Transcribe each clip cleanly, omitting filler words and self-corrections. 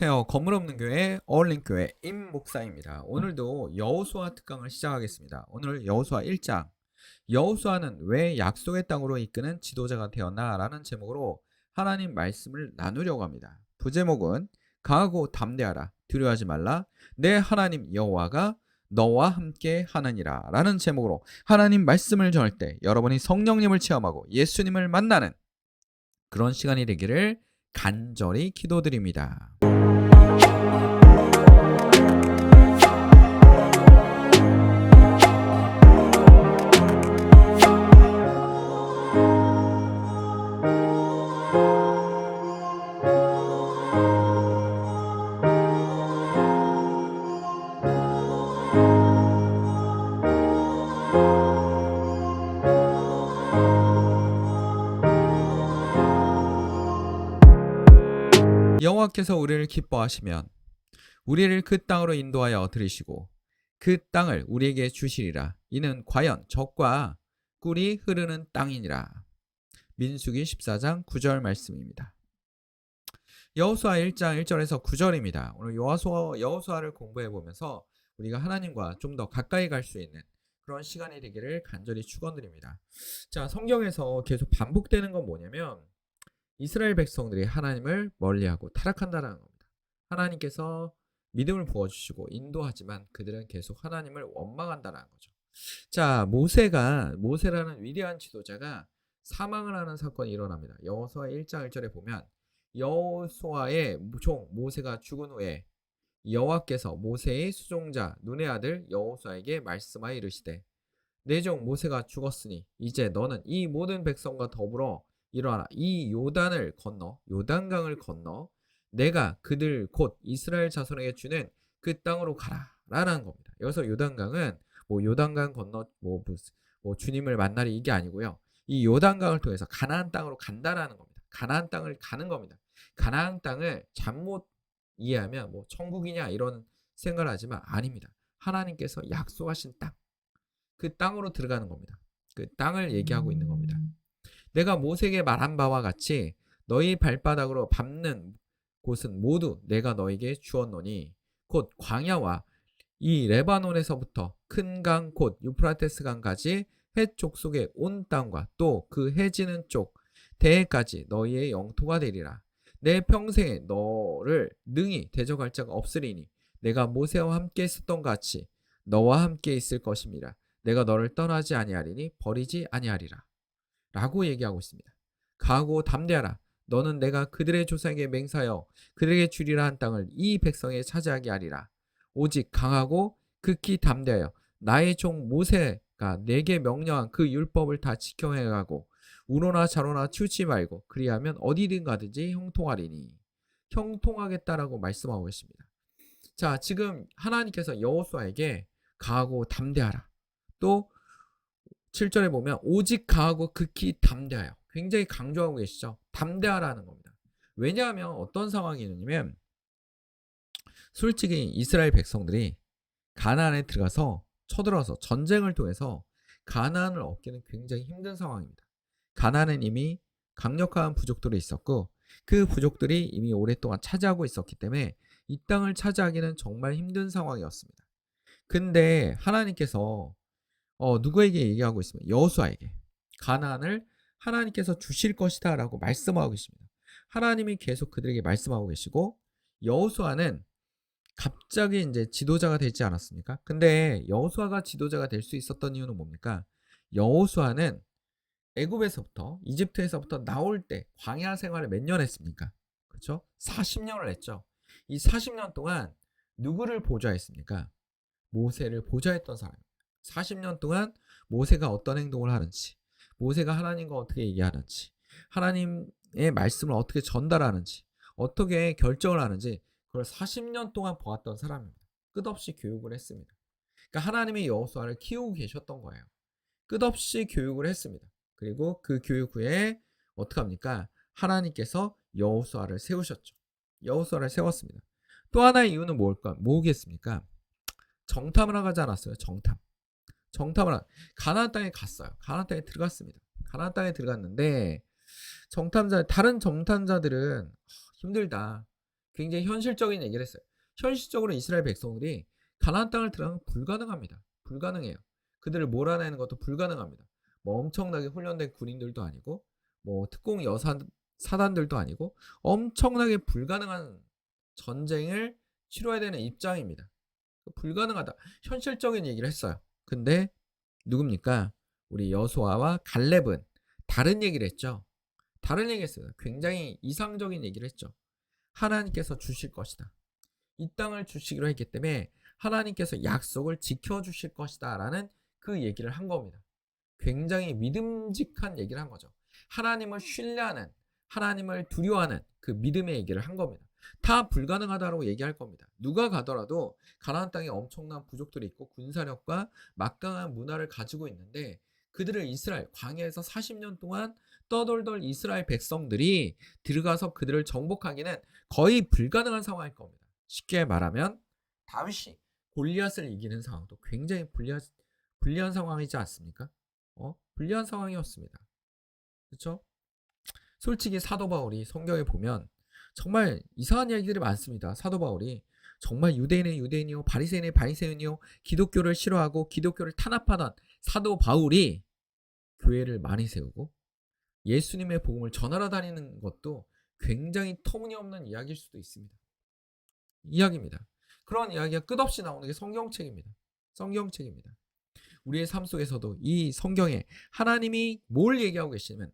건물 없는 교회 어울린 교회 임 목사입니다. 오늘도 여호수아 특강을 시작하겠습니다. 오늘 여호수아 1장 여호수아는 왜 약속의 땅으로 이끄는 지도자가 되었나라는 제목으로 하나님 말씀을 나누려고 합니다. 부제목은 강하고 담대하라 두려워하지 말라 내 하나님 여호와가 너와 함께 하느니라 라는 제목으로 하나님 말씀을 전할 때 여러분이 성령님을 체험하고 예수님을 만나는 그런 시간이 되기를 간절히 기도드립니다. 여호와께서 우리를 기뻐하시면 우리를 그 땅으로 인도하여 들이시고 그 땅을 우리에게 주시리라. 이는 과연 젖과 꿀이 흐르는 땅이니라. 민수기 14장 9절 말씀입니다. 여호수아 1장 1절에서 9절입니다. 오늘 여호수아를 공부해 보면서 우리가 하나님과 좀 더 가까이 갈 수 있는 그런 시간이 되기를 간절히 축원드립니다. 자, 성경에서 계속 반복되는 건 뭐냐면 이스라엘 백성들이 하나님을 멀리하고 타락한다는 겁니다. 하나님께서 믿음을 부어주시고 인도하지만 그들은 계속 하나님을 원망한다는 거죠. 자, 모세라는 위대한 지도자가 사망을 하는 사건이 일어납니다. 여호수아 1장 1절에 보면 여호수아의 종 모세가 죽은 후에 여호와께서 모세의 수종자 눈의 아들 여호수아에게 말씀하여 이르시되 내 종 모세가 죽었으니 이제 너는 이 모든 백성과 더불어 일어나라. 이 요단강을 건너 내가 그들 곧 이스라엘 자손에게 주는 그 땅으로 가라 라는 겁니다. 여기서 요단강은 요단강 건너 주님을 만나리 이게 아니고요. 이 요단강을 통해서 가나안 땅으로 간다라는 겁니다. 가나안 땅을 가는 겁니다. 가나안 땅을 잘못 이해하면 천국이냐 이런 생각을 하지만 아닙니다. 하나님께서 약속하신 땅, 그 땅으로 들어가는 겁니다. 그 땅을 얘기하고 있는 겁니다. 내가 모세에게 말한 바와 같이 너희 발바닥으로 밟는 곳은 모두 내가 너에게 주었노니 곧 광야와 이 레바논에서부터 큰 강 곧 유프라테스 강까지 해쪽 속의 온 땅과 또 그 해지는 쪽 대해까지 너희의 영토가 되리라. 내 평생에 너를 능히 대적할 자가 없으리니 내가 모세와 함께 있었던 같이 너와 함께 있을 것임이라. 내가 너를 떠나지 아니하리니 버리지 아니하리라. 라고 얘기하고 있습니다. 강하고 담대하라. 너는 내가 그들의 조상에게 맹세하여 그들에게 주리라 한 땅을 이 백성에 차지하게 하리라. 오직 강하고 극히 담대하여 나의 종 모세가 내게 명령한 그 율법을 다 지켜 행하고 우로나 좌로나 치우치 말고 그리하면 어디든 가든지 형통하리니. 형통하겠다라고 말씀하고 계십니다. 자, 지금 하나님께서 여호수아에게 강하고 담대하라. 또 7절에 보면 오직 강하고 극히 담대하여 굉장히 강조하고 계시죠. 담대하라는 겁니다. 왜냐하면 어떤 상황이냐면 솔직히 이스라엘 백성들이 가나안에 들어가서 쳐들어서 전쟁을 통해서 가나안을 얻기는 굉장히 힘든 상황입니다. 가나안은 이미 강력한 부족들이 있었고 그 부족들이 이미 오랫동안 차지하고 있었기 때문에 이 땅을 차지하기는 정말 힘든 상황이었습니다. 근데 하나님께서 누구에게 얘기하고 있습니다. 여호수아에게 가나안을 하나님께서 주실 것이다 라고 말씀하고 계십니다. 하나님이 계속 그들에게 말씀하고 계시고 여호수아는 갑자기 이제 지도자가 되지 않았습니까? 근데 여호수아가 지도자가 될 수 있었던 이유는 뭡니까? 여호수아는 애굽에서부터 이집트에서부터 나올 때 광야 생활을 몇 년 했습니까? 그렇죠? 40년을 했죠. 이 40년 동안 누구를 보좌했습니까? 모세를 보좌했던 사람입니다. 40년 동안 모세가 어떤 행동을 하는지, 모세가 하나님과 어떻게 얘기하는지, 하나님의 말씀을 어떻게 전달하는지, 어떻게 결정을 하는지 그걸 40년 동안 보았던 사람입니다. 끝없이 교육을 했습니다. 그러니까 하나님이 여호수아를 키우고 계셨던 거예요. 끝없이 교육을 했습니다. 그리고 그 교육 후에 어떻게 합니까? 하나님께서 여호수아를 세우셨죠. 여호수아를 세웠습니다. 또 하나의 이유는 뭐겠습니까? 정탐을 하지 않았어요. 가나안 땅에 갔어요. 가나안 땅에 들어갔습니다. 가나안 땅에 들어갔는데 다른 정탐자들은 힘들다. 굉장히 현실적인 얘기를 했어요. 현실적으로 이스라엘 백성들이 가나안 땅을 들어가면 불가능합니다. 불가능해요. 그들을 몰아내는 것도 불가능합니다. 뭐 엄청나게 훈련된 군인들도 아니고 뭐 특공 사단들도 아니고 엄청나게 불가능한 전쟁을 치러야 되는 입장입니다. 불가능하다. 현실적인 얘기를 했어요. 근데 누굽니까? 우리 여호수아와 갈렙은 다른 얘기를 했죠. 다른 얘기 했어요. 굉장히 이상적인 얘기를 했죠. 하나님께서 주실 것이다. 이 땅을 주시기로 했기 때문에 하나님께서 약속을 지켜주실 것이다 라는 그 얘기를 한 겁니다. 굉장히 믿음직한 얘기를 한 거죠. 하나님을 신뢰하는, 하나님을 두려워하는 그 믿음의 얘기를 한 겁니다. 다 불가능하다고 얘기할 겁니다. 누가 가더라도 가나안 땅에 엄청난 부족들이 있고 군사력과 막강한 문화를 가지고 있는데 그들을 이스라엘 광야에서 40년 동안 떠돌던 이스라엘 백성들이 들어가서 그들을 정복하기는 거의 불가능한 상황일 겁니다. 쉽게 말하면 다윗이 골리앗을 이기는 상황도 굉장히 불리한 상황이지 않습니까? 불리한 상황이었습니다. 그렇죠? 솔직히 사도 바울이 성경에 보면 정말 이상한 얘기들이 많습니다. 사도 바울이 정말 유대인은 유대인이요 바리새인은 바리새인이요 기독교를 싫어하고 기독교를 탄압하던 사도 바울이 교회를 많이 세우고 예수님의 복음을 전하러 다니는 것도 굉장히 터무니없는 이야기일 수도 있습니다. 이야기입니다. 그런 이야기가 끝없이 나오는 게 성경책입니다. 성경책입니다. 우리의 삶 속에서도 이 성경에 하나님이 뭘 얘기하고 계시냐면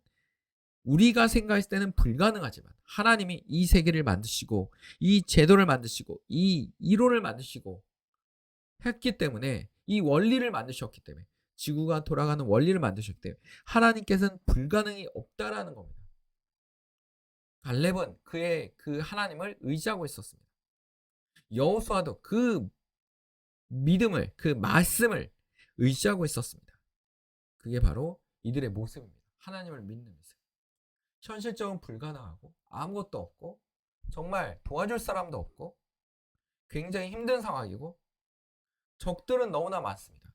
우리가 생각했을 때는 불가능하지만 하나님이 이 세계를 만드시고 이 제도를 만드시고 이 이론을 만드시고 했기 때문에 이 원리를 만드셨기 때문에 지구가 돌아가는 원리를 만드셨기 때문에 하나님께서는 불가능이 없다라는 겁니다. 갈렙은 그의 그 하나님을 의지하고 있었습니다. 여호수아도 그 믿음을 그 말씀을 의지하고 있었습니다. 그게 바로 이들의 모습입니다. 하나님을 믿는 모습. 현실적으로 불가능하고 아무것도 없고 정말 도와줄 사람도 없고 굉장히 힘든 상황이고 적들은 너무나 많습니다.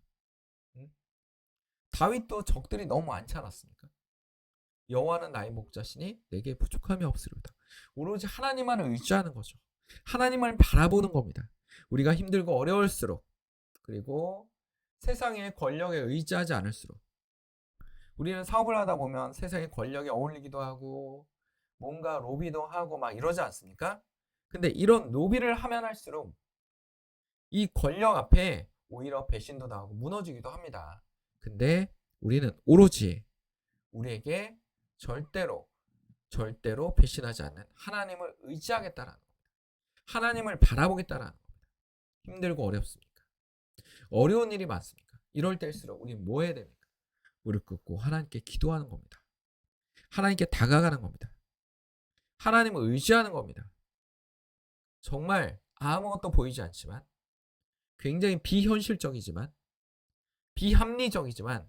다윗도 적들이 너무 많지 않았습니까? 여호와는 나의 목자시니 내게 부족함이 없으리로다. 오로지 하나님만을 의지하는 거죠. 하나님을 바라보는 겁니다. 우리가 힘들고 어려울수록 그리고 세상의 권력에 의지하지 않을수록 우리는 사업을 하다 보면 세상의 권력에 어울리기도 하고 뭔가 로비도 하고 막 이러지 않습니까? 근데 이런 로비를 하면 할수록 이 권력 앞에 오히려 배신도 당하고 무너지기도 합니다. 근데 우리는 오로지 우리에게 절대로 배신하지 않는 하나님을 의지하겠다라는 겁니다. 하나님을 바라보겠다라는 겁니다. 힘들고 어렵습니까? 어려운 일이 많습니까? 이럴 때일수록 우리는 뭐 해야 됩니까? 무릎 꿇고 하나님께 기도하는 겁니다. 하나님께 다가가는 겁니다. 하나님을 의지하는 겁니다. 정말 아무것도 보이지 않지만 굉장히 비현실적이지만 비합리적이지만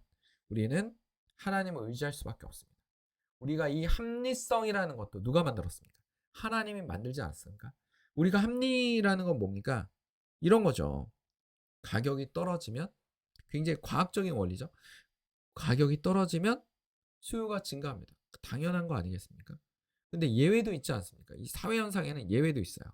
우리는 하나님을 의지할 수밖에 없습니다. 우리가 이 합리성이라는 것도 누가 만들었습니까? 하나님이 만들지 않았습니까? 우리가 합리라는 건 뭡니까? 이런 거죠. 가격이 떨어지면 굉장히 과학적인 원리죠. 가격이 떨어지면 수요가 증가합니다. 당연한 거 아니겠습니까? 근데 예외도 있지 않습니까? 이 사회 현상에는 예외도 있어요.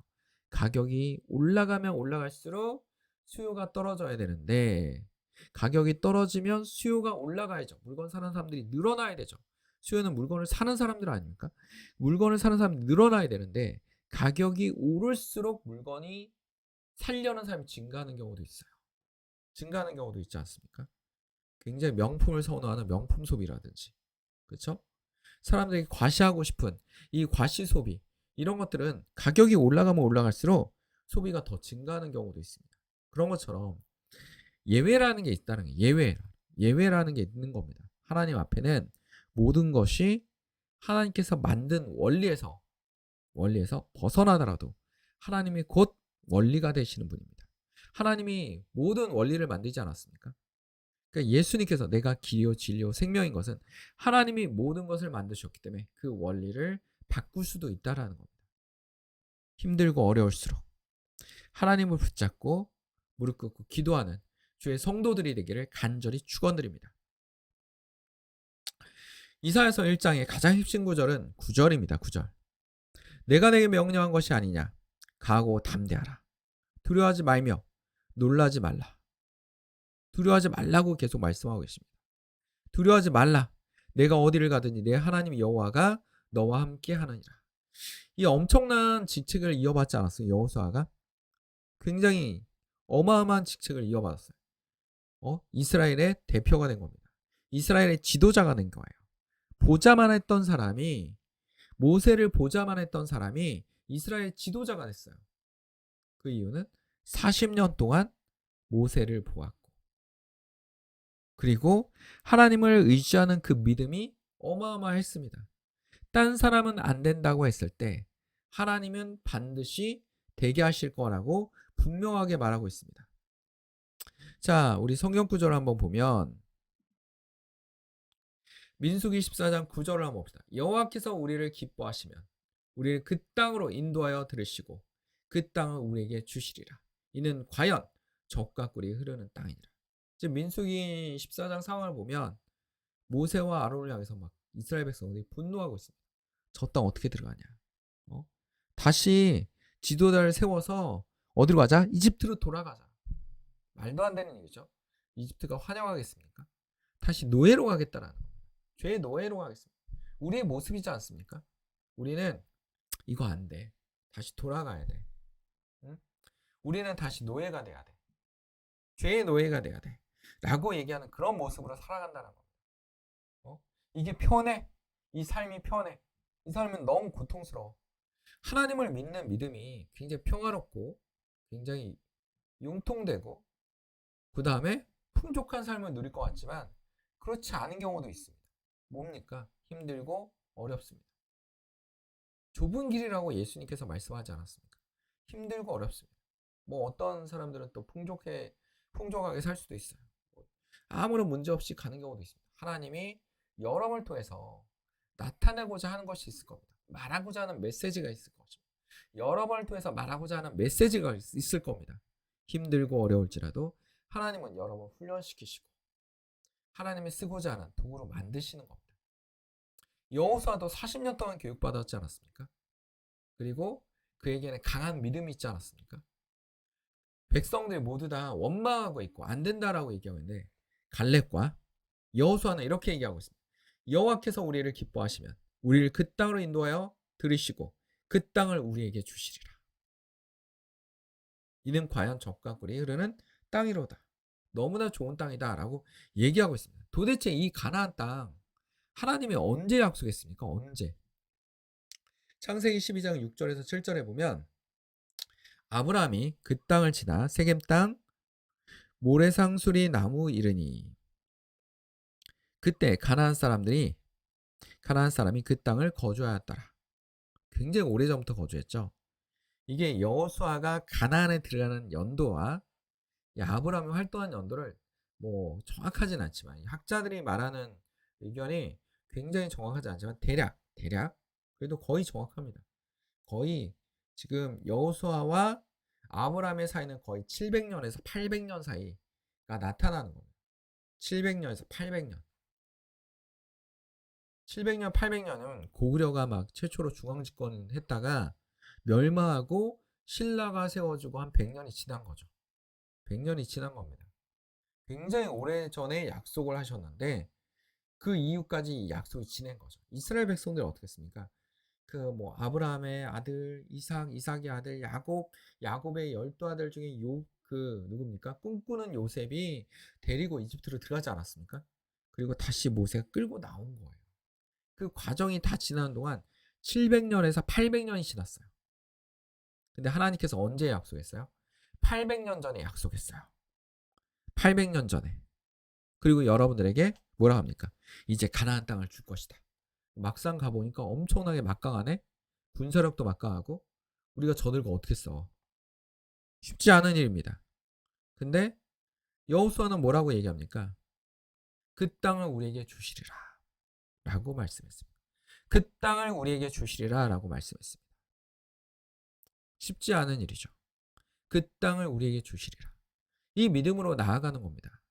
가격이 올라가면 올라갈수록 수요가 떨어져야 되는데 가격이 떨어지면 수요가 올라가야죠. 물건 사는 사람들이 늘어나야 되죠. 수요는 물건을 사는 사람들 아닙니까? 물건을 사는 사람들이 늘어나야 되는데 가격이 오를수록 물건이 살려는 사람이 증가하는 경우도 있어요. 증가하는 경우도 있지 않습니까? 굉장히 명품을 선호하는 명품 소비라든지 그렇죠? 사람들이 과시하고 싶은 이 과시 소비 이런 것들은 가격이 올라가면 올라갈수록 소비가 더 증가하는 경우도 있습니다. 그런 것처럼 예외라는 게 있다는 게 예외라는 게 있는 겁니다. 하나님 앞에는 모든 것이 하나님께서 만든 원리에서 벗어나더라도 하나님이 곧 원리가 되시는 분입니다. 하나님이 모든 원리를 만들지 않았습니까? 그러니까 예수님께서 내가 길이요 진리요 생명인 것은 하나님이 모든 것을 만드셨기 때문에 그 원리를 바꿀 수도 있다라는 겁니다. 힘들고 어려울수록 하나님을 붙잡고 무릎 꿇고 기도하는 주의 성도들이 되기를 간절히 축원드립니다. 이사야서 1장의 가장 핵심 구절은 9절입니다. 9절. 내가 내게 명령한 것이 아니냐. 강하고 담대하라. 두려워하지 말며 놀라지 말라. 두려워하지 말라고 계속 말씀하고 계십니다. 두려워하지 말라. 내가 어디를 가든지 내 하나님 여호와가 너와 함께 하느니라. 이 엄청난 직책을 이어받지 않았어요, 여호수아가? 굉장히 어마어마한 직책을 이어받았어요. 이스라엘의 대표가 된 겁니다. 이스라엘의 지도자가 된 거예요. 보좌만 했던 사람이, 모세를 보좌만 했던 사람이 이스라엘 지도자가 됐어요. 그 이유는 40년 동안 모세를 보았고, 그리고 하나님을 의지하는 그 믿음이 어마어마했습니다. 딴 사람은 안 된다고 했을 때 하나님은 반드시 되게 하실 거라고 분명하게 말하고 있습니다. 자, 우리 성경 구절을 한번 보면 민수기 14장 9절을 한번 봅시다. 여호와께서 우리를 기뻐하시면 우리를 그 땅으로 인도하여 들으시고 그 땅을 우리에게 주시리라. 이는 과연 젖과 꿀이 흐르는 땅이니라. 지금 민수기 14장 상황을 보면 모세와 아론을 향해서 막 이스라엘 백성들이 분노하고 있습니다. 저 땅 어떻게 들어가냐? 다시 지도자를 세워서 어디로 가자? 이집트로 돌아가자. 말도 안 되는 얘기죠. 이집트가 환영하겠습니까? 다시 노예로 가겠다라는 겁니다. 죄의 노예로 가겠습니다. 우리의 모습이지 않습니까? 우리는 이거 안 돼. 다시 돌아가야 돼. 응? 우리는 다시 노예가 돼야 돼. 죄의 노예가 돼야 돼. 라고 얘기하는 그런 모습으로 살아간다는 겁니다. 이게 편해. 이 삶이 편해. 이 삶은 너무 고통스러워. 하나님을 믿는 믿음이 굉장히 평화롭고 굉장히 융통되고 그 다음에 풍족한 삶을 누릴 것 같지만 그렇지 않은 경우도 있습니다. 뭡니까? 힘들고 어렵습니다. 좁은 길이라고 예수님께서 말씀하지 않았습니까? 힘들고 어렵습니다. 뭐 어떤 사람들은 또 풍족하게 살 수도 있어요. 아무런 문제 없이 가는 경우도 있습니다. 하나님이 여러분을 통해서 나타내고자 하는 것이 있을 겁니다. 말하고자 하는 메시지가 있을 거죠. 여러분을 통해서 말하고자 하는 메시지가 있을 겁니다. 힘들고 어려울지라도 하나님은 여러분을 훈련시키시고 하나님이 쓰고자 하는 도구로 만드시는 겁니다. 여호수아도 40년 동안 교육받았지 않았습니까? 그리고 그에게는 강한 믿음이 있지 않았습니까? 백성들이 모두 다 원망하고 있고 안 된다라고 얘기하고 있는데 갈렙과 여호수아는 이렇게 얘기하고 있습니다. 여호와께서 우리를 기뻐하시면 우리를 그 땅으로 인도하여 들으시고 그 땅을 우리에게 주시리라. 이는 과연 젖과 꿀이 흐르는 땅이로다. 너무나 좋은 땅이다 라고 얘기하고 있습니다. 도대체 이 가나안 땅 하나님이 언제 약속했습니까? 언제? 창세기 12장 6절에서 7절에 보면 아브라함이 그 땅을 지나 세겜 땅 모래상수리 나무 이르니 그때 가나안 사람이 그 땅을 거주하였더라. 굉장히 오래전부터 거주했죠. 이게 여호수아가 가나안에 들어가는 연도와 아브라함이 활동한 연도를 뭐 정확하진 않지만 학자들이 말하는 의견이 굉장히 정확하지 않지만 대략 그래도 거의 정확합니다. 거의 지금 여호수아와 아브라함의 사이는 거의 700년에서 800년 사이가 나타나는 겁니다. 700년에서 800년. 700년, 800년은 고구려가 막 최초로 중앙집권 했다가 멸망하고 신라가 세워지고 한 100년이 지난 거죠. 100년이 지난 겁니다. 굉장히 오래전에 약속을 하셨는데 그 이후까지 이 약속이 지낸 거죠. 이스라엘 백성들이 어떻게 했습니까? 그 뭐 아브라함의 아들 이삭의 아들 야곱의 12아들 중에 누굽니까? 꿈꾸는 요셉이 데리고 이집트로 들어가지 않았습니까? 그리고 다시 모세가 끌고 나온 거예요. 그 과정이 다 지나는 동안 700년에서 800년이 지났어요. 근데 하나님께서 언제 약속했어요? 800년 전에 약속했어요. 800년 전에. 그리고 여러분들에게 뭐라 합니까? 이제 가나안 땅을 줄 것이다. 막상 가보니까 엄청나게 막강하네? 군사력도 막강하고 우리가 저들과 어떻게 싸워? 쉽지 않은 일입니다. 근데 여호수아는 뭐라고 얘기합니까? 그 땅을 우리에게 주시리라 라고 말씀했습니다. 그 땅을 우리에게 주시리라 라고 말씀했습니다. 쉽지 않은 일이죠. 그 땅을 우리에게 주시리라. 이 믿음으로 나아가는 겁니다.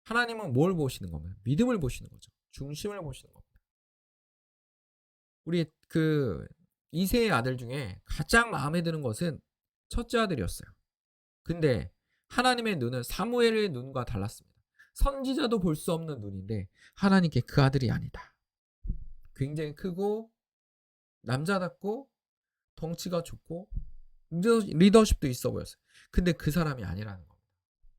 하나님은 뭘 보시는 겁니까? 믿음을 보시는 거죠. 중심을 보시는 겁니다. 우리 이세의 아들 중에 가장 마음에 드는 것은 첫째 아들이었어요. 근데 하나님의 눈은 사무엘의 눈과 달랐습니다. 선지자도 볼 수 없는 눈인데 하나님께 그 아들이 아니다. 굉장히 크고 남자답고 덩치가 좋고 리더십도 있어 보였어요. 근데 그 사람이 아니라는 겁니다.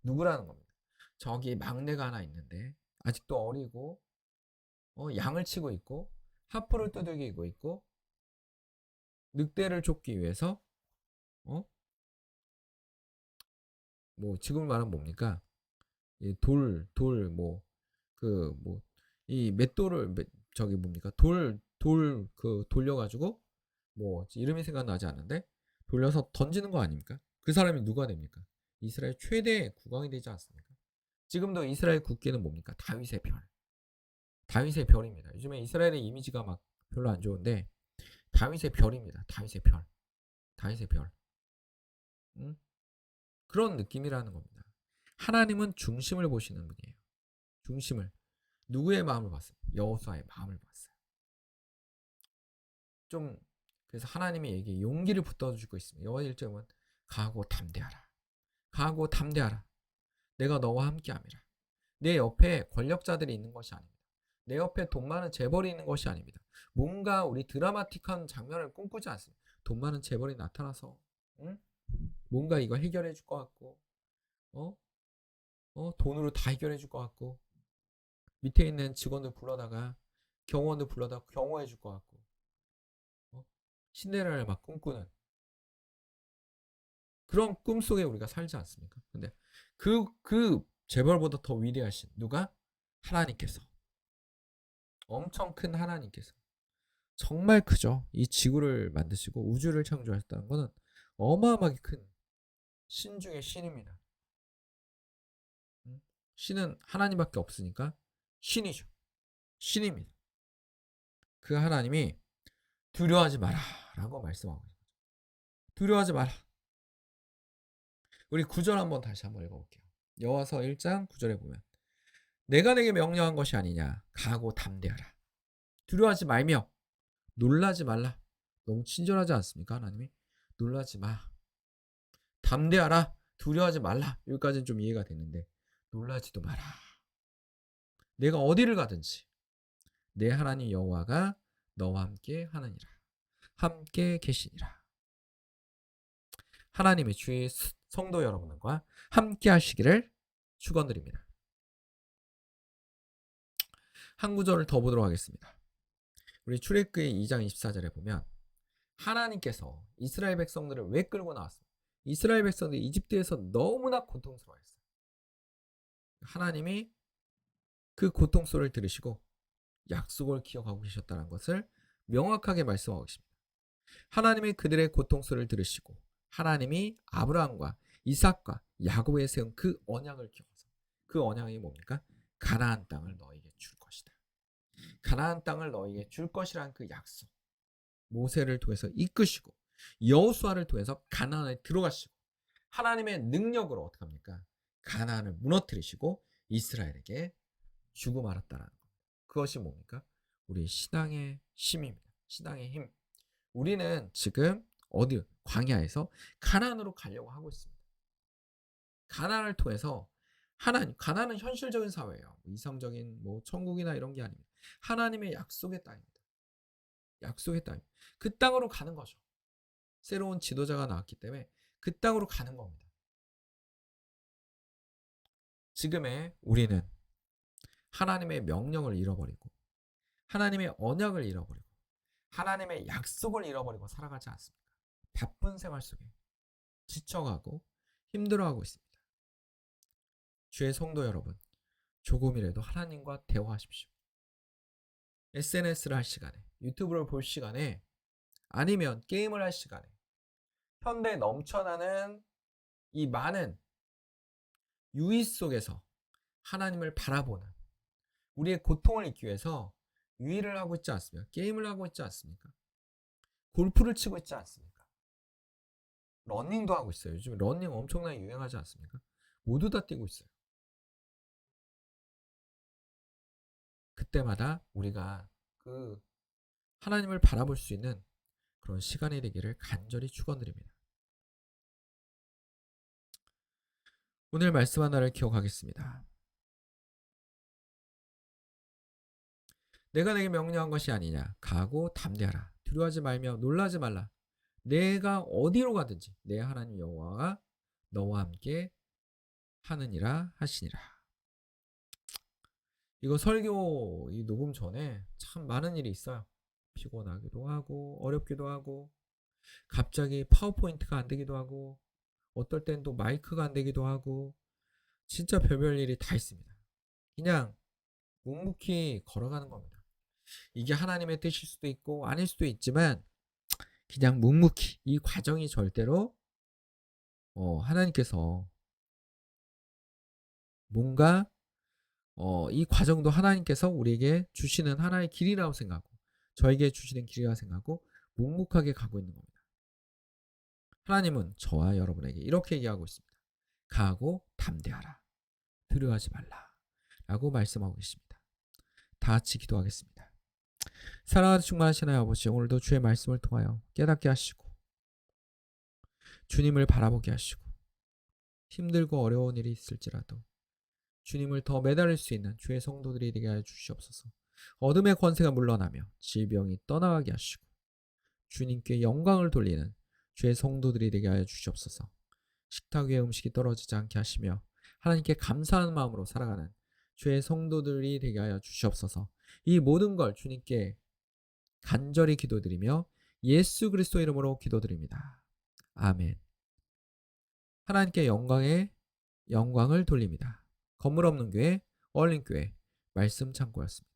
누구라는 겁니다. 저기 막내가 하나 있는데 아직도 어리고 양을 치고 있고 하프를 두들기고 있고 늑대를 쫓기 위해서 어? 뭐 지금 말하면 뭡니까? 이 맷돌을 저기 뭡니까? 돌 그 돌려가지고 뭐 이름이 생각나지 않는데 돌려서 던지는 거 아닙니까? 그 사람이 누가 됩니까? 이스라엘 최대 국왕이 되지 않습니까? 지금도 이스라엘 국기는 뭡니까? 다윗의 별. 다윗의 별입니다. 요즘에 이스라엘의 이미지가 막 별로 안 좋은데 다윗의 별입니다. 다윗의 별. 다윗의 별. 응? 그런 느낌이라는 겁니다. 하나님은 중심을 보시는 분이에요. 중심을. 누구의 마음을 봤어요? 여호수아의 마음을 봤어요. 좀 그래서 하나님의 얘기에 용기를 붙어주고 있습니다. 여호와 1절은 가고 담대하라. 가고 담대하라. 내가 너와 함께함이라. 내 옆에 권력자들이 있는 것이 아닙니다. 내 옆에 돈 많은 재벌이 있는 것이 아닙니다. 뭔가 우리 드라마틱한 장면을 꿈꾸지 않습니다. 돈 많은 재벌이 나타나서 응? 뭔가 이거 해결해 줄 것 같고 어? 돈으로 다 해결해 줄 것 같고 밑에 있는 직원들 불러다가 경호원들 불러다가 경호해 줄 것 같고 어? 신데렐라를 막 꿈꾸는 그런 꿈속에 우리가 살지 않습니까? 근데 그 재벌보다 더 위대하신 누가? 하나님께서 엄청 큰 하나님께서 정말 크죠. 이 지구를 만드시고 우주를 창조하셨다는 것은 어마어마하게 큰 신 중의 신입니다. 신은 하나님밖에 없으니까 신이죠. 신입니다. 그 하나님이 두려워하지 마라 라고 말씀하고 있습니다. 두려워하지 마라. 우리 9절 한번 다시 한번 읽어볼게요. 여호와서 1장 9절에 보면 내가 내게 명령한 것이 아니냐 가고 담대하라. 두려워하지 말며 놀라지 말라. 너무 친절하지 않습니까? 하나님이 놀라지 마. 담대하라. 두려워하지 말라. 여기까지는 좀 이해가 되는데 놀라지도 마라. 내가 어디를 가든지 내 하나님 여호와가 너와 함께 하느니라. 함께 계시니라. 하나님의 주의 성도 여러분과 함께 하시기를 축원드립니다. 한 구절을 더 보도록 하겠습니다. 우리 출애굽기 2장 24절에 보면 하나님께서 이스라엘 백성들을 왜 끌고 나왔습니까? 이스라엘 백성들이 이집트에서 너무나 고통스러워했어요. 하나님이 그 고통 소리를 들으시고 약속을 기억하고 계셨다는 것을 명확하게 말씀하고 계십니다. 하나님이 그들의 고통 소리를 들으시고 하나님이 아브라함과 이삭과 야곱에 세운 그 언약을 기억하서 그 언약이 뭡니까? 가나안 땅을 너에게 줄 것이다. 가나안 땅을 너에게 줄 것이라는 그 약속. 모세를 통해서 이끄시고 여호수아를 통해서 가나안에 들어가시고 하나님의 능력으로 어떻게 합니까? 가나안을 무너뜨리시고 이스라엘에게 주고 말았다라는 겁니다. 그것이 뭡니까? 우리 신앙의 힘입니다. 신앙의 힘. 우리는 지금 어디 광야에서 가나안으로 가려고 하고 있습니다. 가나안을 통해서 하나님, 가나안은 현실적인 사회예요. 이상적인 뭐 천국이나 이런 게 아닙니다. 하나님의 약속의 땅입니다. 약속의 땅. 그 땅으로 가는 거죠. 새로운 지도자가 나왔기 때문에 그 땅으로 가는 겁니다. 지금의 우리는 하나님의 명령을 잃어버리고 하나님의 언약을 잃어버리고 하나님의 약속을 잃어버리고 살아가지 않습니까? 바쁜 생활 속에 지쳐가고 힘들어하고 있습니다. 주의 성도 여러분, 조금이라도 하나님과 대화하십시오. SNS를 할 시간에, 유튜브를 볼 시간에, 아니면 게임을 할 시간에, 현대 넘쳐나는 이 많은 유의 속에서 하나님을 바라보는 우리의 고통을 잊기 위해서 유의를 하고 있지 않습니까? 게임을 하고 있지 않습니까? 골프를 치고 있지 않습니까? 러닝도 하고 있어요. 요즘 러닝 엄청나게 유행하지 않습니까? 모두 다 뛰고 있어요. 그때마다 우리가 그 하나님을 바라볼 수 있는 그런 시간이 되기를 간절히 축원드립니다. 오늘 말씀 하나를 기억하겠습니다. 내가 내게 명령한 것이 아니냐. 가고 담대하라. 두려워하지 말며 놀라지 말라. 내가 어디로 가든지 내 하나님 여호와가 너와 함께 하느니라 하시니라. 이거 설교 이 녹음 전에 참 많은 일이 있어요. 피곤하기도 하고 어렵기도 하고 갑자기 파워포인트가 안 되기도 하고 어떨 땐 또 마이크가 안 되기도 하고 진짜 별별 일이 다 있습니다. 그냥 묵묵히 걸어가는 겁니다. 이게 하나님의 뜻일 수도 있고 아닐 수도 있지만 그냥 묵묵히 이 과정이 절대로 하나님께서 뭔가 이 과정도 하나님께서 우리에게 주시는 하나의 길이라고 생각하고 저에게 주시는 길이라고 생각하고 묵묵하게 가고 있는 겁니다. 하나님은 저와 여러분에게 이렇게 얘기하고 있습니다. 가고 담대하라. 두려워하지 말라. 라고 말씀하고 계십니다. 다 같이 기도하겠습니다. 사랑하는 충만하신 하나님 아버지, 오늘도 주의 말씀을 통하여 깨닫게 하시고 주님을 바라보게 하시고 힘들고 어려운 일이 있을지라도 주님을 더 매달릴 수 있는 주의 성도들이 되게 하여 주시옵소서. 어둠의 권세가 물러나며 질병이 떠나가게 하시고 주님께 영광을 돌리는 주의 성도들이 되게 하여 주시옵소서. 식탁 위에 음식이 떨어지지 않게 하시며 하나님께 감사하는 마음으로 살아가는 주의 성도들이 되게 하여 주시옵소서. 이 모든 걸 주님께 간절히 기도드리며 예수 그리스도 이름으로 기도드립니다. 아멘. 하나님께 영광을 돌립니다. 건물 없는 교회, 얼린교회 말씀 창고였습니다.